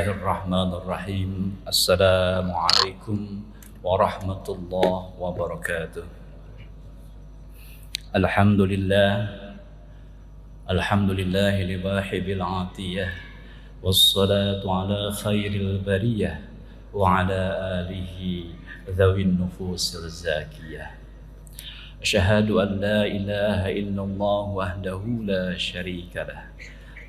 Bismillahirrahmanirrahim. Assalamualaikum warahmatullahi wabarakatuh. Alhamdulillahi li wahibil atiyah, wassalatu ala khairil bariyah, wa ala alihi dhawin nufusil zakiyah. Asyhadu an la ilaha illallah wahdahu la syarika lah,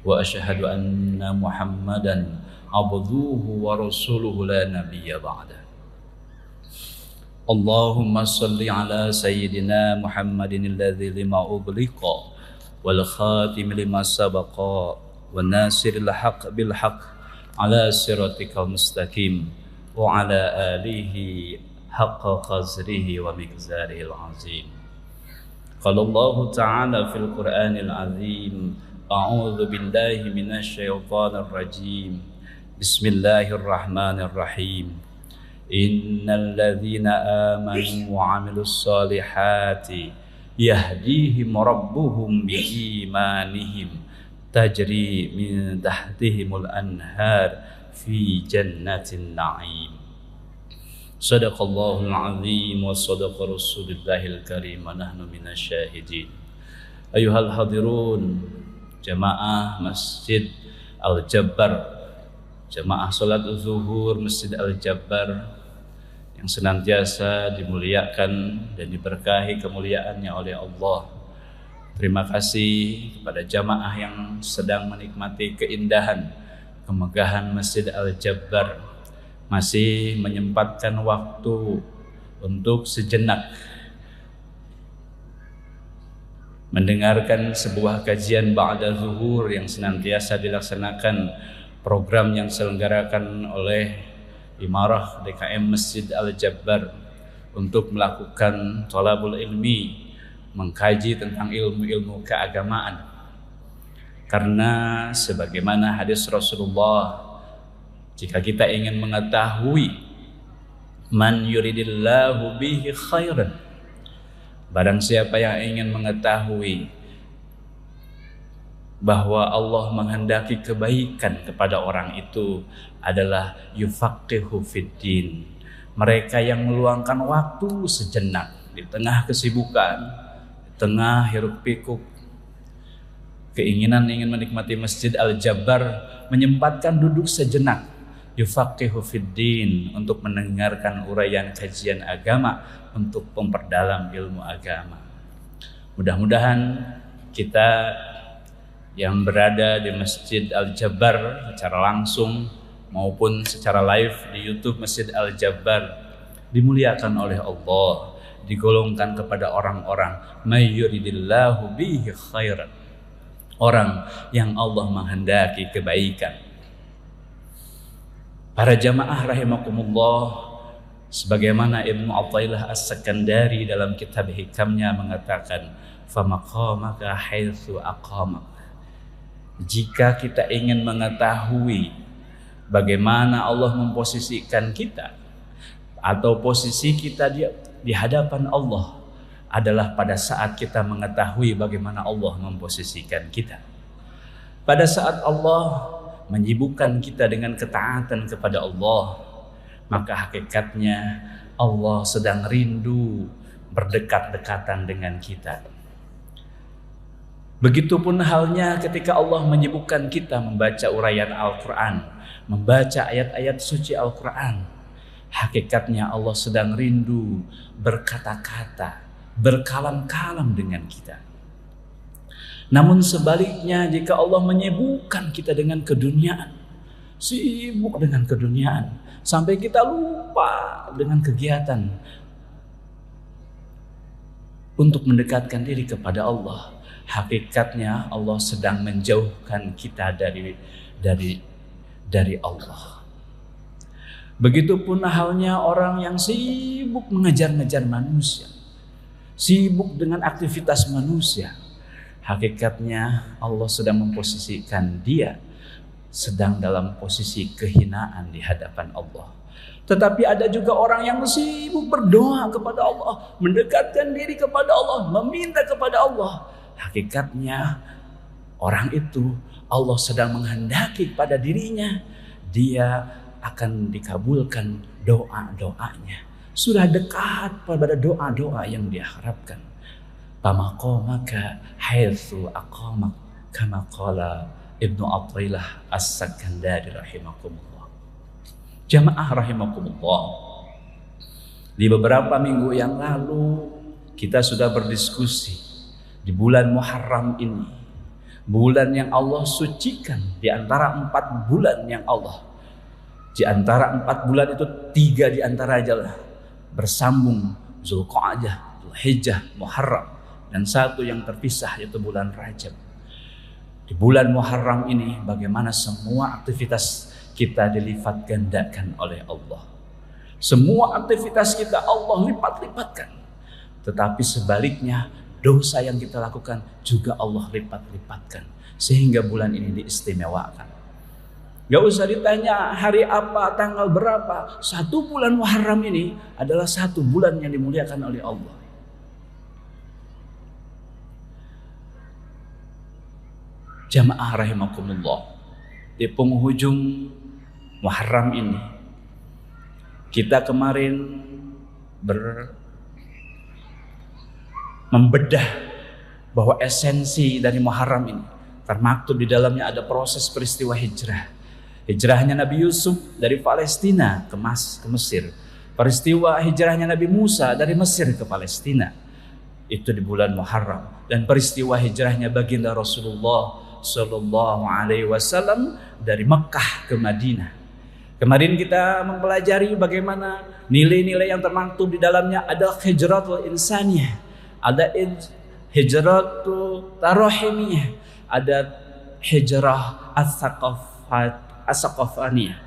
wa asyhadu anna Muhammadan abduhu wa rasuluhu la nabiyya ba'da. Allahumma salli ala sayyidina Muhammadin alladhi lima ughliqa wal khatim lima sabaqa wan nasiril haqq bil haqq ala siratikal mustaqim wa ala alihi haqqa qadrihi wa miqdarihil azim. Qala Allah ta'ala fil Qur'anil azim, a'udzu billahi minasy syaithanir rajim. Bismillahirrahmanirrahim. Innal ladzina amanu wa 'amilus solihati yahdihim rabbuhum biimanihim tajri min tahtihimul anhar fi jannatin na'im. Sadaqallahul azim wa sadaqa rasulillahil karim wa nahnu minasyahidin. Ayuhal hadirun, jamaah Masjid Al-Jabbar, jamaah salat zuhur Masjid Al-Jabbar yang senantiasa dimuliakan dan diberkahi kemuliaannya oleh Allah. Terima kasih kepada jamaah yang sedang menikmati keindahan, kemegahan Masjid Al-Jabbar, masih menyempatkan waktu untuk sejenak mendengarkan sebuah kajian ba'da zuhur yang senantiasa dilaksanakan, program yang diselenggarakan oleh Imarah DKM Masjid Al-Jabbar untuk melakukan thalabul ilmi, mengkaji tentang ilmu-ilmu keagamaan. Karena sebagaimana hadis Rasulullah, jika kita ingin mengetahui man yuridillahu bihi khairan, barang siapa yang ingin mengetahui bahwa Allah menghendaki kebaikan kepada orang itu, adalah yufaqihu fiddin. Mereka yang meluangkan waktu sejenak di tengah kesibukan, di tengah hiruk pikuk keinginan ingin menikmati Masjid Al-Jabbar, menyempatkan duduk sejenak yufaqihu fiddin untuk mendengarkan uraian kajian agama, untuk memperdalam ilmu agama. Mudah-mudahan kita yang berada di Masjid Al-Jabbar secara langsung maupun secara live di YouTube Masjid Al-Jabbar dimuliakan oleh Allah, digolongkan kepada orang-orang may yuridillahu bihi khairan, orang yang Allah menghendaki kebaikan. Para jamaah rahimakumullah, sebagaimana Ibnu Athaillah As-Sakandari dalam kitab hikamnya mengatakan, famaqamaka haitsu aqamak. Jika kita ingin mengetahui bagaimana Allah memposisikan kita, atau posisi kita di hadapan Allah, adalah pada saat kita mengetahui bagaimana Allah memposisikan kita. Pada saat Allah menyibukkan kita dengan ketaatan kepada Allah, maka hakikatnya Allah sedang rindu berdekat-dekatan dengan kita. Begitupun halnya ketika Allah menyibukkan kita membaca uraian Al-Quran, membaca ayat-ayat suci Al-Quran. Hakikatnya Allah sedang rindu berkata-kata, berkalam-kalam dengan kita. Namun sebaliknya, jika Allah menyibukkan kita dengan keduniaan, sibuk dengan keduniaan, sampai kita lupa dengan kegiatan untuk mendekatkan diri kepada Allah, hakikatnya Allah sedang menjauhkan kita dari Allah. Begitupun halnya orang yang sibuk mengejar-ngejar manusia, sibuk dengan aktivitas manusia, hakikatnya Allah sedang memposisikan dia sedang dalam posisi kehinaan di hadapan Allah. Tetapi ada juga orang yang sibuk berdoa kepada Allah, mendekatkan diri kepada Allah, meminta kepada Allah. Hakikatnya orang itu Allah sedang menghendaki pada dirinya dia akan dikabulkan doa-doanya. Sudah dekat pada doa-doa yang dia harapkan. Pamaqamaka haitsu aqamak kama qala Ibnu Athaillah As-Sakandari rahimakumullah. Jamaah rahimakumullah. Di beberapa minggu yang lalu kita sudah berdiskusi di bulan Muharram ini. Bulan yang Allah sucikan di antara 4 bulan yang Allah. Di antara 4 bulan itu 3 di antara aja bersambung, Zulqa'dah, Zulhijjah, Muharram, dan 1 yang terpisah yaitu bulan Rajab. Di bulan Muharram ini bagaimana semua aktivitas kita dilipat gandakan oleh Allah. Semua aktivitas kita Allah lipat-lipatkan. Tetapi sebaliknya dosa yang kita lakukan juga Allah lipat-lipatkan. Sehingga bulan ini diistimewakan. Gak usah ditanya hari apa, tanggal berapa. 1 bulan Muharram ini adalah 1 bulan yang dimuliakan oleh Allah. Jamaah rahimakumullah. Di penghujung Muharram ini kita kemarin membedah bahwa esensi dari Muharram ini termaktub di dalamnya ada proses peristiwa hijrah. Hijrahnya Nabi Yusuf dari Palestina ke Mesir. Peristiwa hijrahnya Nabi Musa dari Mesir ke Palestina. Itu di bulan Muharram. Dan peristiwa hijrahnya baginda Rasulullah Sallallahu Alaihi Wasallam dari Mekah ke Madinah. Kemarin kita mempelajari bagaimana nilai-nilai yang termaktub di dalamnya. Ada hijratul insaniyah, ada hijratul tarahimiyah, ada hijrah as-saqafaniyah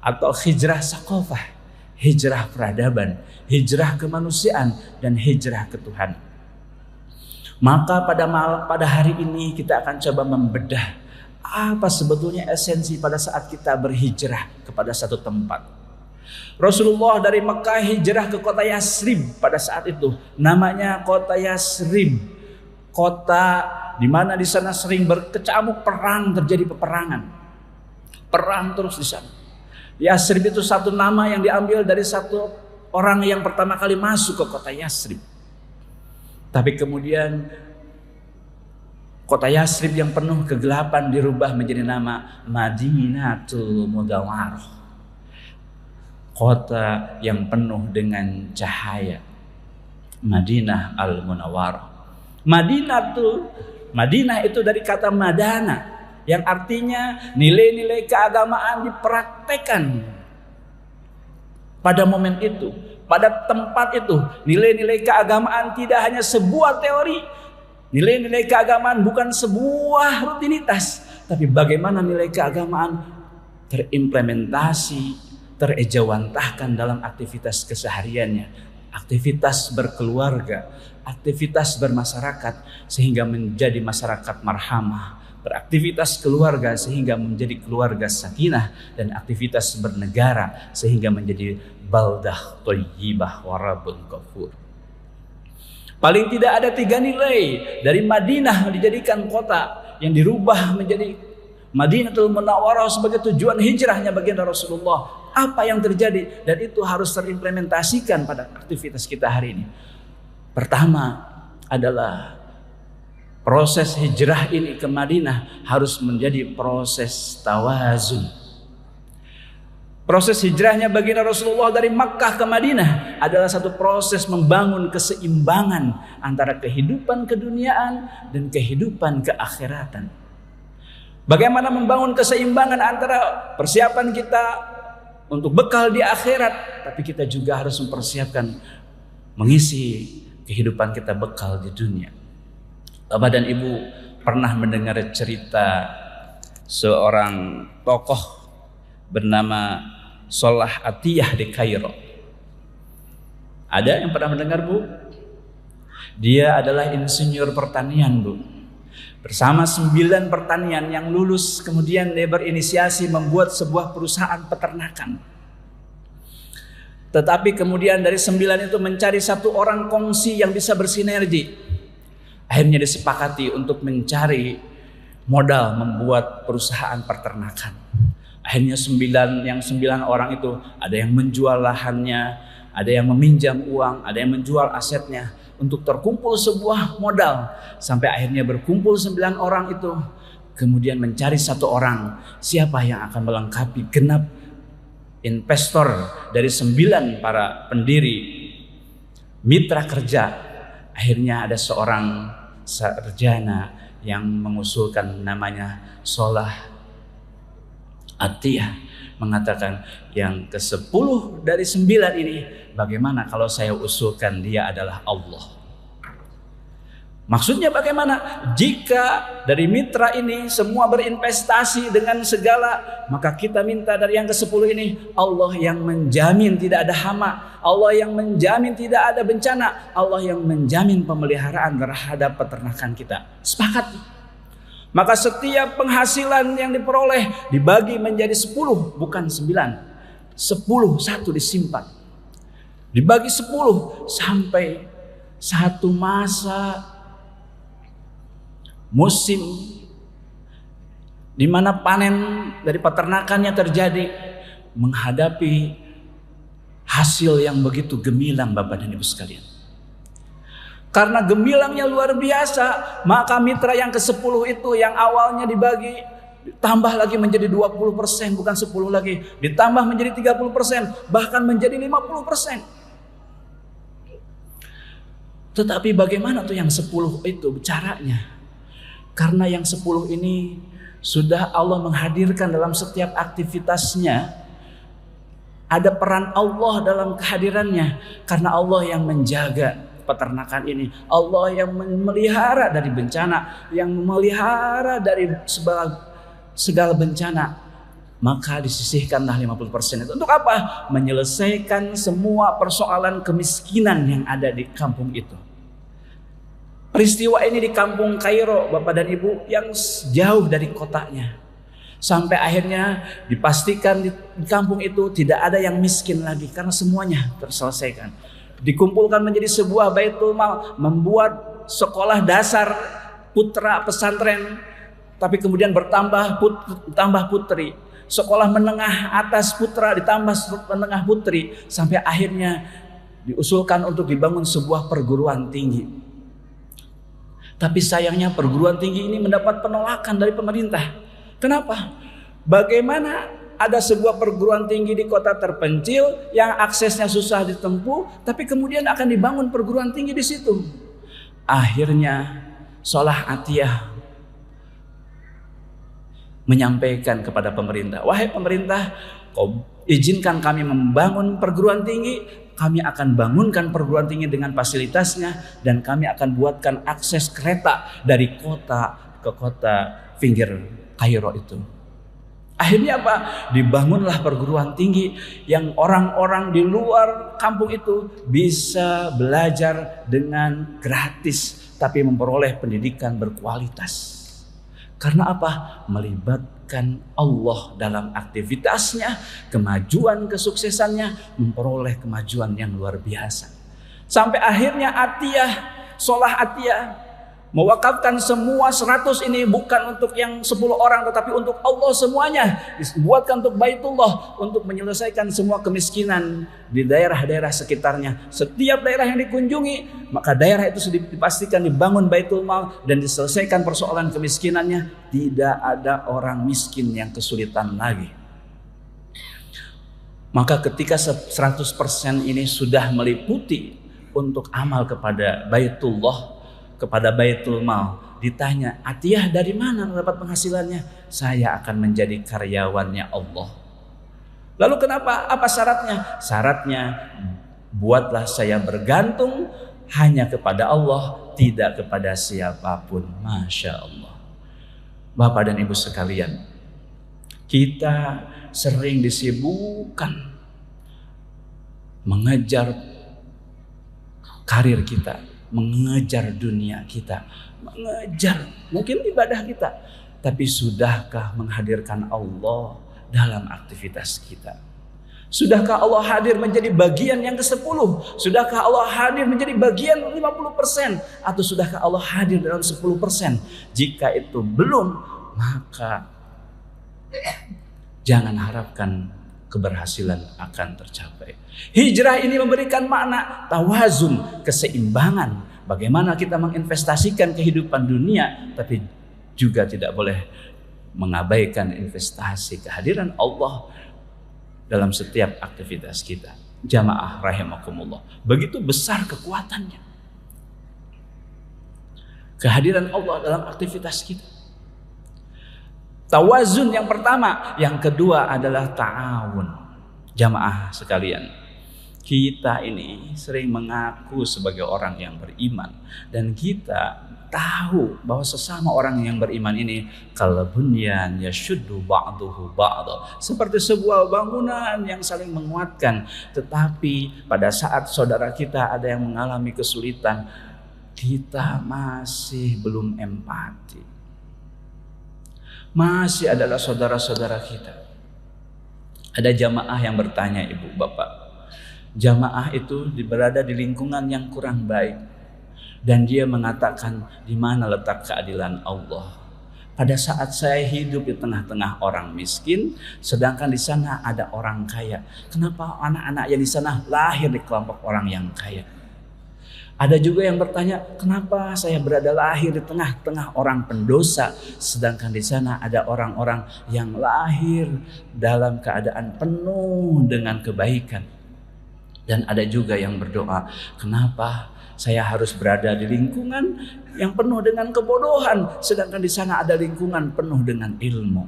atau hijrah saqafah, hijrah peradaban, hijrah kemanusiaan, dan hijrah ketuhanan. Maka pada hari ini kita akan coba membedah apa sebetulnya esensi pada saat kita berhijrah kepada satu tempat. Rasulullah dari Mekah hijrah ke kota Yasrib pada saat itu. Namanya kota Yasrib. Kota di mana di sana sering berkecamuk perang, terjadi peperangan. Perang terus di sana. Yasrib itu satu nama yang diambil dari satu orang yang pertama kali masuk ke kota Yasrib. Tapi kemudian kota Yasrib yang penuh kegelapan dirubah menjadi nama Madinatul Munawwarah. Kota yang penuh dengan cahaya. Madinah al-Munawwarah. Madinah itu dari kata madana yang artinya nilai-nilai keagamaan dipraktekkan pada momen itu. Pada tempat itu, nilai-nilai keagamaan tidak hanya sebuah teori. Nilai-nilai keagamaan bukan sebuah rutinitas. Tapi bagaimana nilai keagamaan terimplementasi, terejawantahkan dalam aktivitas kesehariannya. Aktivitas berkeluarga, aktivitas bermasyarakat sehingga menjadi masyarakat marhamah. Beraktivitas keluarga sehingga menjadi keluarga sakinah. Dan aktivitas bernegara sehingga menjadi baldah thayyibah warabun ghafur. Paling tidak ada 3 nilai dari Madinah dijadikan kota yang dirubah menjadi Madinatul Munawwarah sebagai tujuan hijrahnya baginda Rasulullah. Apa yang terjadi dan itu harus terimplementasikan pada aktivitas kita hari ini. Pertama adalah proses hijrah ini ke Madinah harus menjadi proses tawazun. Proses hijrahnya baginda Rasulullah dari Makkah ke Madinah adalah satu proses membangun keseimbangan antara kehidupan keduniaan dan kehidupan keakhiratan. Bagaimana membangun keseimbangan antara persiapan kita untuk bekal di akhirat, tapi kita juga harus mempersiapkan mengisi kehidupan kita bekal di dunia. Bapak dan Ibu pernah mendengar cerita seorang tokoh bernama Salah Atiyah di Kairo. Ada yang pernah mendengar, Bu? Dia adalah insinyur pertanian, Bu. Bersama 9 pertanian yang lulus, kemudian dia berinisiasi membuat sebuah perusahaan peternakan. Tetapi kemudian dari 9 itu mencari 1 orang kongsi yang bisa bersinergi. Akhirnya disepakati untuk mencari modal membuat perusahaan peternakan. Akhirnya yang 9 orang itu ada yang menjual lahannya, ada yang meminjam uang, ada yang menjual asetnya untuk terkumpul sebuah modal. Sampai akhirnya berkumpul 9 orang itu. Kemudian mencari 1 orang, siapa yang akan melengkapi genap investor dari 9 para pendiri mitra kerja. Akhirnya ada seorang sarjana yang mengusulkan, namanya Solah Atiyah, mengatakan yang ke-10 dari 9 ini, bagaimana kalau saya usulkan dia adalah Allah? Maksudnya bagaimana? Jika dari mitra ini semua berinvestasi dengan segala, maka kita minta dari yang ke-10 ini, Allah yang menjamin tidak ada hama, Allah yang menjamin tidak ada bencana, Allah yang menjamin pemeliharaan terhadap peternakan kita. Sepakat? Maka setiap penghasilan yang diperoleh dibagi menjadi 10, bukan 9. 10, 1 disimpan. Dibagi 10 sampai satu masa musim di mana panen dari peternakannya terjadi, menghadapi hasil yang begitu gemilang, Bapak dan Ibu sekalian. Karena gemilangnya luar biasa, maka mitra yang ke-10 itu yang awalnya dibagi ditambah lagi menjadi 20%, bukan 10 lagi, ditambah menjadi 30%, bahkan menjadi 50%. Tetapi bagaimana tuh yang 10 itu caranya? Karena yang 10 ini sudah Allah menghadirkan dalam setiap aktivitasnya. Ada peran Allah dalam kehadirannya. Karena Allah yang menjaga peternakan ini, Allah yang memelihara dari bencana, yang memelihara dari segala bencana. Maka disisihkanlah 50% itu. Untuk apa? Menyelesaikan semua persoalan kemiskinan yang ada di kampung itu. Peristiwa ini di kampung Kairo, Bapak dan Ibu, yang jauh dari kotanya. Sampai akhirnya dipastikan di kampung itu tidak ada yang miskin lagi, karena semuanya terselesaikan. Dikumpulkan menjadi sebuah Baitul Mal, membuat sekolah dasar putra pesantren, tapi kemudian bertambah putri. Sekolah menengah atas putra ditambah menengah putri, sampai akhirnya diusulkan untuk dibangun sebuah perguruan tinggi. Tapi sayangnya perguruan tinggi ini mendapat penolakan dari pemerintah. Kenapa? Bagaimana ada sebuah perguruan tinggi di kota terpencil yang aksesnya susah ditempuh, tapi kemudian akan dibangun perguruan tinggi di situ? Akhirnya Solah Atiyah menyampaikan kepada pemerintah, wahai pemerintah, kau izinkan kami membangun perguruan tinggi, kami akan bangunkan perguruan tinggi dengan fasilitasnya, dan kami akan buatkan akses kereta dari kota ke kota pinggir Kairo itu. Akhirnya apa? Dibangunlah perguruan tinggi yang orang-orang di luar kampung itu bisa belajar dengan gratis, tapi memperoleh pendidikan berkualitas. Karena apa? Melibatkan Allah dalam aktivitasnya, kemajuan kesuksesannya, memperoleh kemajuan yang luar biasa. Sampai akhirnya Solah Atiyah mewakafkan semua 100 ini bukan untuk yang 10 orang, tetapi untuk Allah semuanya. Dibuatkan untuk Baitullah, untuk menyelesaikan semua kemiskinan di daerah-daerah sekitarnya. Setiap daerah yang dikunjungi, maka daerah itu sudah dipastikan dibangun Baitul Mal dan diselesaikan persoalan kemiskinannya. Tidak ada orang miskin yang kesulitan lagi. Maka ketika 100% ini sudah meliputi untuk amal kepada Baitullah, kepada Baitul Mal, ditanya, Atiyah dari mana dapat penghasilannya? Saya akan menjadi karyawannya Allah. Lalu kenapa? Apa syaratnya? Syaratnya, buatlah saya bergantung hanya kepada Allah, tidak kepada siapapun. Masya Allah. Bapak dan Ibu sekalian, kita sering disibukkan mengejar karir kita, mengejar dunia kita, mengejar mungkin ibadah kita. Tapi sudahkah menghadirkan Allah dalam aktivitas kita? Sudahkah Allah hadir menjadi bagian yang ke-10? Sudahkah Allah hadir menjadi bagian 50%? Atau sudahkah Allah hadir dalam 10%? Jika itu belum, maka jangan harapkan keberhasilan akan tercapai. Hijrah ini memberikan makna tawazun, keseimbangan. Bagaimana kita menginvestasikan kehidupan dunia, tapi juga tidak boleh mengabaikan investasi kehadiran Allah dalam setiap aktivitas kita. Jamaah rahimakumullah, begitu besar kekuatannya kehadiran Allah dalam aktivitas kita. Tawazun yang pertama. Yang kedua adalah ta'awun. Jamaah sekalian, kita ini sering mengaku sebagai orang yang beriman, dan kita tahu bahwa sesama orang yang beriman ini kalbunyan yashuddu ba'duhu ba'da, seperti sebuah bangunan yang saling menguatkan. Tetapi pada saat saudara kita ada yang mengalami kesulitan, kita masih belum empati. Masih adalah saudara-saudara kita. Ada jamaah yang bertanya, ibu bapak, jamaah itu berada di lingkungan yang kurang baik, dan dia mengatakan, di mana letak keadilan Allah? Pada saat saya hidup di tengah-tengah orang miskin, sedangkan di sana ada orang kaya. Kenapa anak-anak yang di sana lahir di kelompok orang yang kaya? Ada juga yang bertanya, kenapa saya berada lahir di tengah-tengah orang pendosa, sedangkan di sana ada orang-orang yang lahir dalam keadaan penuh dengan kebaikan. Dan ada juga yang berdoa, kenapa saya harus berada di lingkungan yang penuh dengan kebodohan, sedangkan di sana ada lingkungan penuh dengan ilmu.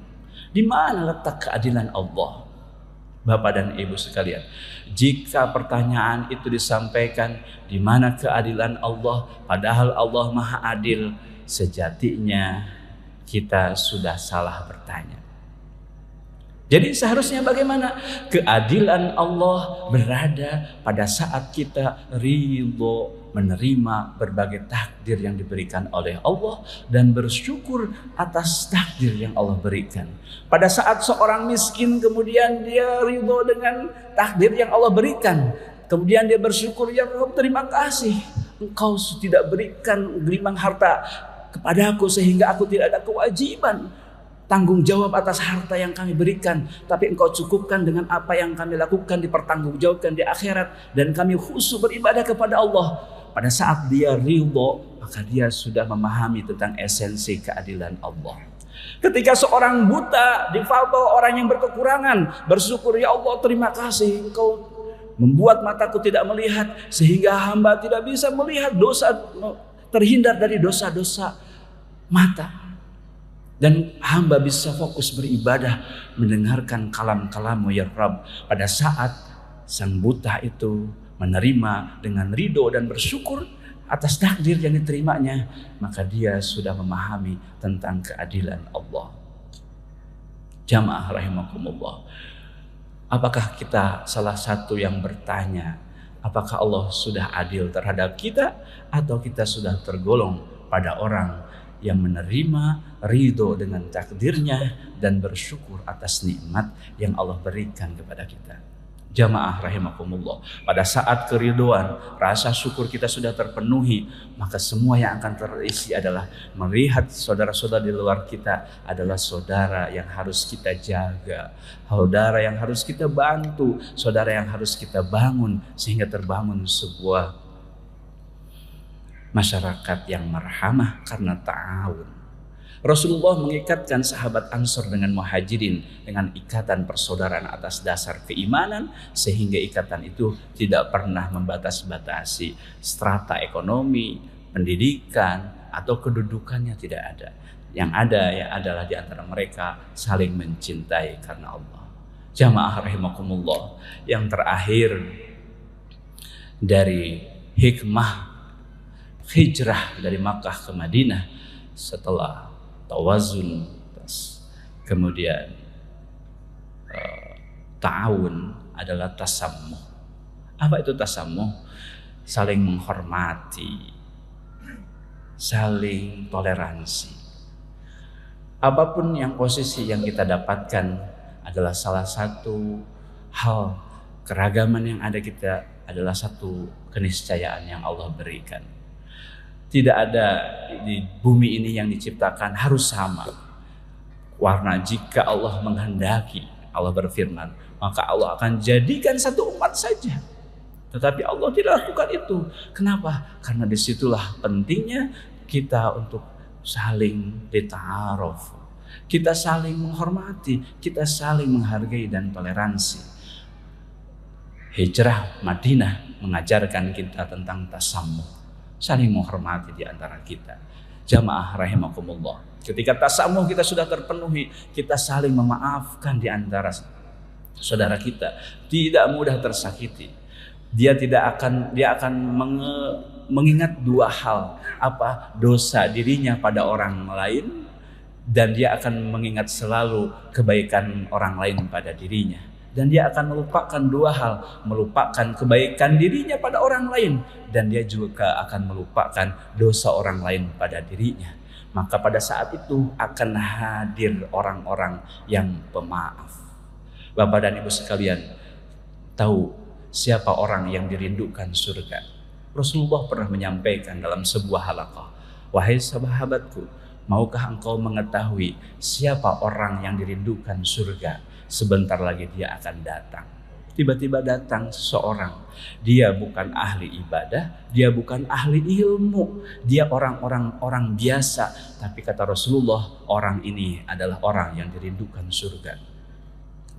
Di mana letak keadilan Allah? Bapak dan Ibu sekalian, jika pertanyaan itu disampaikan, di mana keadilan Allah, padahal Allah Maha Adil, sejatinya kita sudah salah bertanya. Jadi seharusnya bagaimana? Keadilan Allah berada pada saat kita ridho menerima berbagai takdir yang diberikan oleh Allah dan bersyukur atas takdir yang Allah berikan. Pada saat seorang miskin kemudian dia ridho dengan takdir yang Allah berikan, kemudian dia bersyukur, ya Rabb, terima kasih Engkau tidak berikan gelimang harta kepadaku sehingga aku tidak ada kewajiban tanggung jawab atas harta yang kami berikan, tapi Engkau cukupkan dengan apa yang kami lakukan, dipertanggungjawabkan di akhirat, dan kami khusyuk beribadah kepada Allah. Pada saat dia ridho, maka dia sudah memahami tentang esensi keadilan Allah. Ketika seorang buta, difabel, orang yang berkekurangan, bersyukur, ya Allah terima kasih Engkau membuat mataku tidak melihat sehingga hamba tidak bisa melihat dosa, terhindar dari dosa-dosa mata. Dan hamba bisa fokus beribadah, mendengarkan kalam-kalam-Mu ya Rabb. Pada saat sang buta itu menerima dengan ridho dan bersyukur atas takdir yang diterimanya, maka dia sudah memahami tentang keadilan Allah. Jamaah rahimakumullah, apakah kita salah satu yang bertanya, apakah Allah sudah adil terhadap kita, atau kita sudah tergolong pada orang yang menerima ridho dengan takdirnya dan bersyukur atas nikmat yang Allah berikan kepada kita? Jamaah rahimakumullah, pada saat keriduan, rasa syukur kita sudah terpenuhi, maka semua yang akan terisi adalah melihat saudara-saudara di luar kita adalah saudara yang harus kita jaga, saudara yang harus kita bantu, saudara yang harus kita bangun, sehingga terbangun sebuah masyarakat yang marhamah karena ta'awun. Rasulullah mengikatkan sahabat Ansor dengan Muhajirin dengan ikatan persaudaraan atas dasar keimanan, sehingga ikatan itu tidak pernah membatas-batasi strata ekonomi, pendidikan, atau kedudukannya, tidak ada. Yang ada ya adalah di antara mereka saling mencintai karena Allah. Jamaah rahimakumullah, yang terakhir dari hikmah hijrah dari Makkah ke Madinah setelah tawazun, kemudian ta'awun, adalah tasammuh. Apa itu tasammuh? Saling menghormati, saling toleransi. Apapun yang posisi yang kita dapatkan adalah salah satu hal, keragaman yang ada kita adalah satu keniscayaan yang Allah berikan. Tidak ada di bumi ini yang diciptakan harus sama warna. Jika Allah menghendaki Allah berfirman, maka Allah akan jadikan satu umat saja. Tetapi Allah tidak lakukan itu. Kenapa? Karena disitulah pentingnya kita untuk saling dita'aruf, kita saling menghormati, kita saling menghargai dan toleransi. Hijrah Madinah mengajarkan kita tentang tasamuh, saling menghormati di antara kita. Jamaah rahimakumullah. Ketika tasamuh kita sudah terpenuhi, kita saling memaafkan di antara saudara kita, tidak mudah tersakiti. Dia akan mengingat dua hal, dosa dirinya pada orang lain, dan dia akan mengingat selalu kebaikan orang lain pada dirinya. Dan dia akan melupakan dua hal, melupakan kebaikan dirinya pada orang lain, dan dia juga akan melupakan dosa orang lain pada dirinya. Maka pada saat itu akan hadir orang-orang yang pemaaf. Bapak dan Ibu sekalian, tahu siapa orang yang dirindukan surga? Rasulullah pernah menyampaikan dalam sebuah halaqah, wahai sahabatku, maukah engkau mengetahui siapa orang yang dirindukan surga? Sebentar lagi dia akan datang. Tiba-tiba datang seseorang. Dia bukan ahli ibadah, dia bukan ahli ilmu, dia orang biasa. Tapi kata Rasulullah, orang ini adalah orang yang dirindukan surga.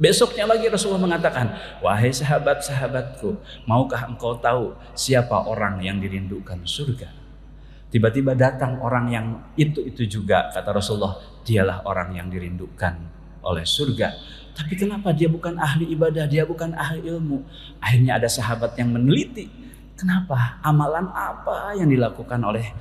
Besoknya lagi Rasulullah mengatakan, wahai sahabat-sahabatku, maukah engkau tahu siapa orang yang dirindukan surga? Tiba-tiba datang orang yang itu juga, kata Rasulullah, dialah orang yang dirindukan oleh surga. Tapi kenapa dia bukan ahli ibadah, dia bukan ahli ilmu? Akhirnya ada sahabat yang meneliti, kenapa, amalan apa yang dilakukan oleh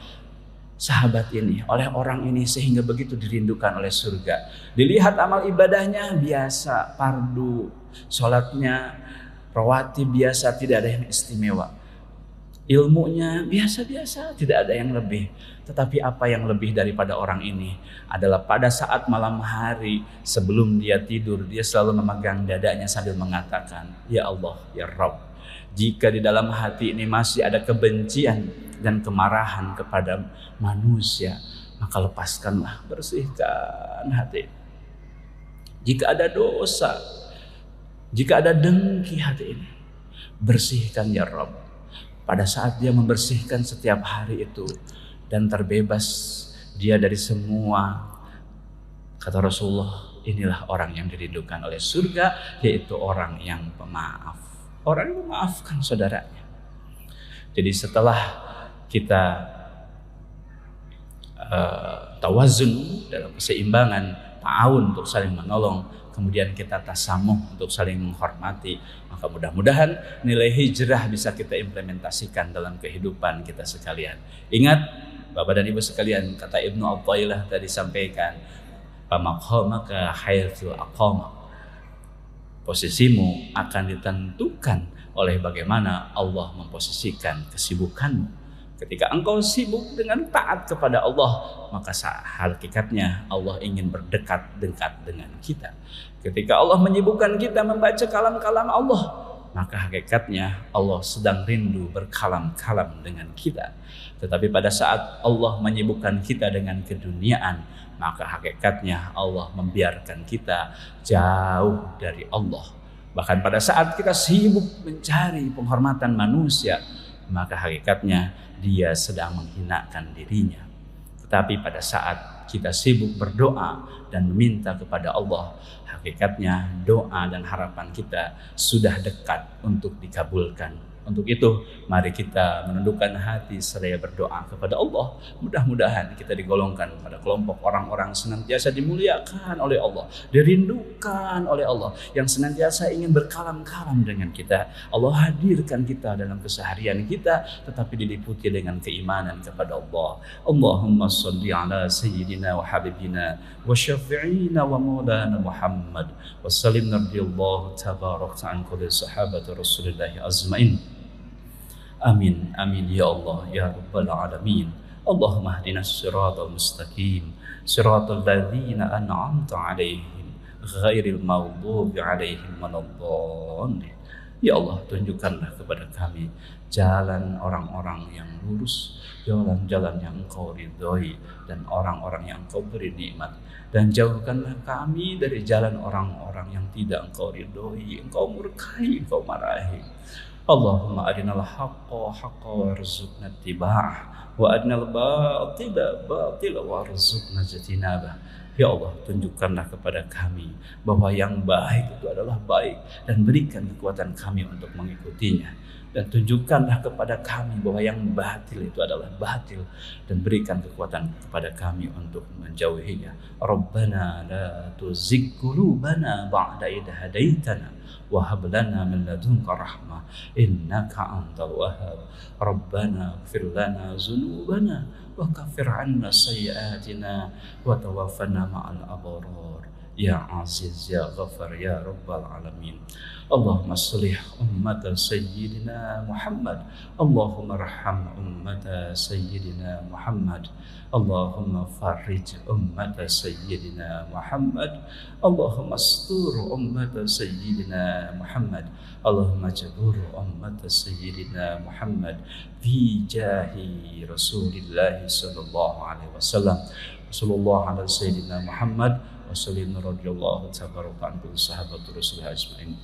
sahabat ini, oleh orang ini sehingga begitu dirindukan oleh surga. Dilihat amal ibadahnya biasa, fardu, sholatnya rawatib biasa, tidak ada yang istimewa. Ilmunya biasa-biasa, tidak ada yang lebih. Tetapi apa yang lebih daripada orang ini adalah pada saat malam hari sebelum dia tidur, dia selalu memegang dadanya sambil mengatakan, ya Allah, ya Rabb, jika di dalam hati ini masih ada kebencian dan kemarahan kepada manusia, maka lepaskanlah, bersihkan hati. Jika ada dosa, jika ada dengki hati ini, bersihkan ya Rabb. Pada saat dia membersihkan setiap hari itu dan terbebas dia dari semua, kata Rasulullah, inilah orang yang dirindukan oleh surga, yaitu orang yang pemaaf, orang yang memaafkan saudaranya. Jadi setelah kita tawazun dalam keseimbangan, ta'awun untuk saling menolong, kemudian kita tasamuh untuk saling menghormati, maka mudah-mudahan nilai hijrah bisa kita implementasikan dalam kehidupan kita sekalian. Ingat Bapak dan Ibu sekalian, kata Ibnu Athaillah tadi sampaikan, pamaqamaka haitsu aqama, posisimu akan ditentukan oleh bagaimana Allah memposisikan kesibukanmu. Ketika engkau sibuk dengan taat kepada Allah, maka hakikatnya Allah ingin berdekat-dekat dengan kita. Ketika Allah menyibukkan kita membaca kalam-kalam Allah, maka hakikatnya Allah sedang rindu berkalam-kalam dengan kita. Tetapi pada saat Allah menyibukkan kita dengan keduniaan, maka hakikatnya Allah membiarkan kita jauh dari Allah. Bahkan pada saat kita sibuk mencari penghormatan manusia, maka hakikatnya dia sedang menghinakan dirinya. Tetapi pada saat kita sibuk berdoa dan meminta kepada Allah, hakikatnya doa dan harapan kita sudah dekat untuk dikabulkan. Untuk itu, mari kita menundukkan hati seraya berdoa kepada Allah. Mudah-mudahan kita digolongkan pada kelompok orang-orang senantiasa dimuliakan oleh Allah, dirindukan oleh Allah, yang senantiasa ingin berkalam-kalam dengan kita. Allah hadirkan kita dalam keseharian kita, tetapi diliputi dengan keimanan kepada Allah. Allahumma salli ala sayyidina wa habibina wa syafi'ina wa maulana Muhammad wa sallim radhiyallahu tabaraka an kulli sahabati Rasulillahi azmain. Amin, amin ya Allah, ya Rabbal Alamin. Allahumma hdinas siratal mustaqim, siratal ladzina an'amta alaihim, ghairil maghdubi alaihim waladdallin. Ya Allah, tunjukkanlah kepada kami jalan orang-orang yang lurus, jalan-jalan yang Engkau ridhoi, dan orang-orang yang Engkau beri nikmat. Dan jauhkanlah kami dari jalan orang-orang yang tidak Engkau ridhoi, Engkau murkai, Engkau marahi. Allahumma arinal haqqa haqqa warzuqna ittiba'ah, wa arinal batila batila warzuqna jatinabah. Ya Allah, tunjukkanlah kepada kami bahwa yang baik itu adalah baik, dan berikan kekuatan kami untuk mengikutinya. Dan tunjukkanlah kepada kami bahwa yang batil itu adalah batil, dan berikan kekuatan kepada kami untuk menjauhinya. Rabbana la tuzigh qulubana ba'da idh hadaitana wa hab lana min ladunka rahmah innaka antal wahhab. Rabbana ighfir lana dzunubana wa kaffir 'anna sayyi'atina wa tawaffana ma'al abrar. Ya Aziz ya Ghafar ya Rabbal Alamin. Allahumma sholih ummata Sayyidina Muhammad. Allahumma arham ummata Sayyidina Muhammad. Allahumma farij ummata Sayyidina Muhammad. Allahumma astur ummata Sayyidina Muhammad. Allahumma jabur ummata Sayyidina Muhammad fi jahi Rasulillah sallallahu alaihi wasallam. Sallallahu ala Sayyidina Muhammad wa sallim radhiyallahu tabaraka anhu sahabatul rasul ajmain.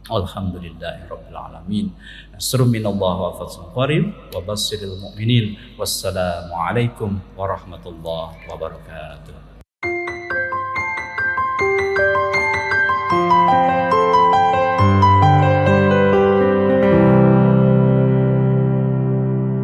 Alhamdulillahi rabbil alamin. Nasrun minallahi wa fathun qarib wa basyiril mu'minin. Wassalamu alaikum warahmatullahi wabarakatuh.